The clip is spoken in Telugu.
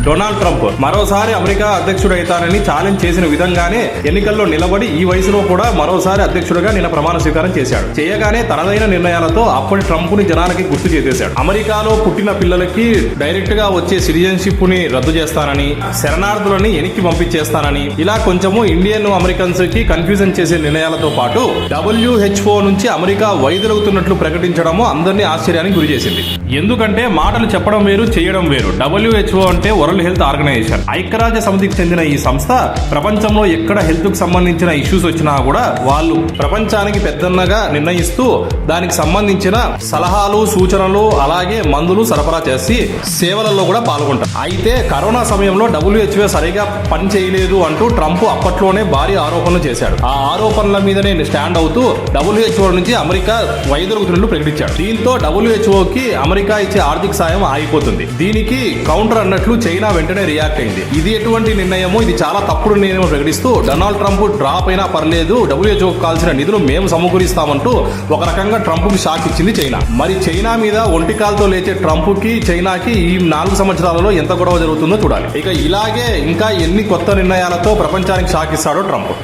డొనాల్డ్ ట్రంప్ మరోసారి అమెరికా అధ్యక్షుడు అవుతానని ఛాలెంజ్ చేసిన విధంగానే ఎన్నికల్లో నిలబడి ఈ వయసులో కూడా మరోసారి అధ్యక్షుడిగా నిన్న ప్రమాణ స్వీకారం చేశాడు. చేయగానే తనదైన నిర్ణయాలతో అప్పటి ట్రంప్ ని జనానికి గుర్తు చేసేశాడు. అమెరికాలో పుట్టిన పిల్లలకి డైరెక్ట్ గా వచ్చే సిటిజన్షిప్ ని రద్దు చేస్తానని, శరణార్థులని వెనక్కి పంపించేస్తానని, ఇలా కొంచెము ఇండియన్ అమెరికన్స్ కి కన్ఫ్యూజన్ చేసే నిర్ణయాలతో పాటు WHO నుంచి అమెరికా వైదొలుగుతున్నట్లు ప్రకటించడము అందరినీ ఆశ్చర్యానికి గురి చేసింది. ఎందుకంటే మాటలు చెప్పడం వేరు, చేయడం వేరు. WHO అంటే వరల్డ్ హెల్త్ ఆర్గనైజేషన్, ఐక్యరాజ్య సమితికి చెందిన ఈ సంస్థ ప్రపంచంలో ఎక్కడ హెల్త్ కు సంబంధించిన ఇష్యూస్ వచ్చినా కూడా వాళ్ళు ప్రపంచానికి పెద్దన్నగా నిర్ణయిస్తూ దానికి సంబంధించిన సలహాలు, సూచనలు, అలాగే మందులు సరఫరా చేసి సేవలలో కూడా పాల్గొంటారు. అయితే కరోనా సమయంలో WHO సరిగా పని చేయలేదు అంటూ ట్రంప్ అప్పట్లోనే భారీ ఆరోపణలు చేశాడు. ఆ ఆరోపణల మీదనే స్టాండ్ అవుతూ WHO నుంచి అమెరికా వైదొలుగుతున్నట్లు ప్రకటించాడు. దీంతో WHOకి అమెరికా ఇచ్చే ఆర్థిక సాయం ఆగిపోతుంది. దీనికి కౌంటర్ అన్నట్లు చైనా వెంటనే రియాక్ట్ అయింది. ఇది ఎటువంటి నిర్ణయమో, ఇది చాలా తప్పుడు నిర్ణయం ప్రకటిస్తూ డొనాల్డ్ ట్రంప్ డ్రాప్ అయినా పర్లేదు, WHO కావాల్సిన నిధులు మేము సమకూరిస్తామంటూ ఒక రకంగా ట్రంప్ కి షాక్ ఇచ్చింది చైనా. మరి చైనా మీద ఒంటికాలతో లేచే ట్రంప్ కి చైనాకి ఈ 4 సంవత్సరాలలో ఎంత గొడవ జరుగుతుందో చూడాలి. ఇక ఇలాగే ఇంకా ఎన్ని కొత్త నిర్ణయాలతో ప్రపంచానికి షాక్ ఇస్తాడో ట్రంప్.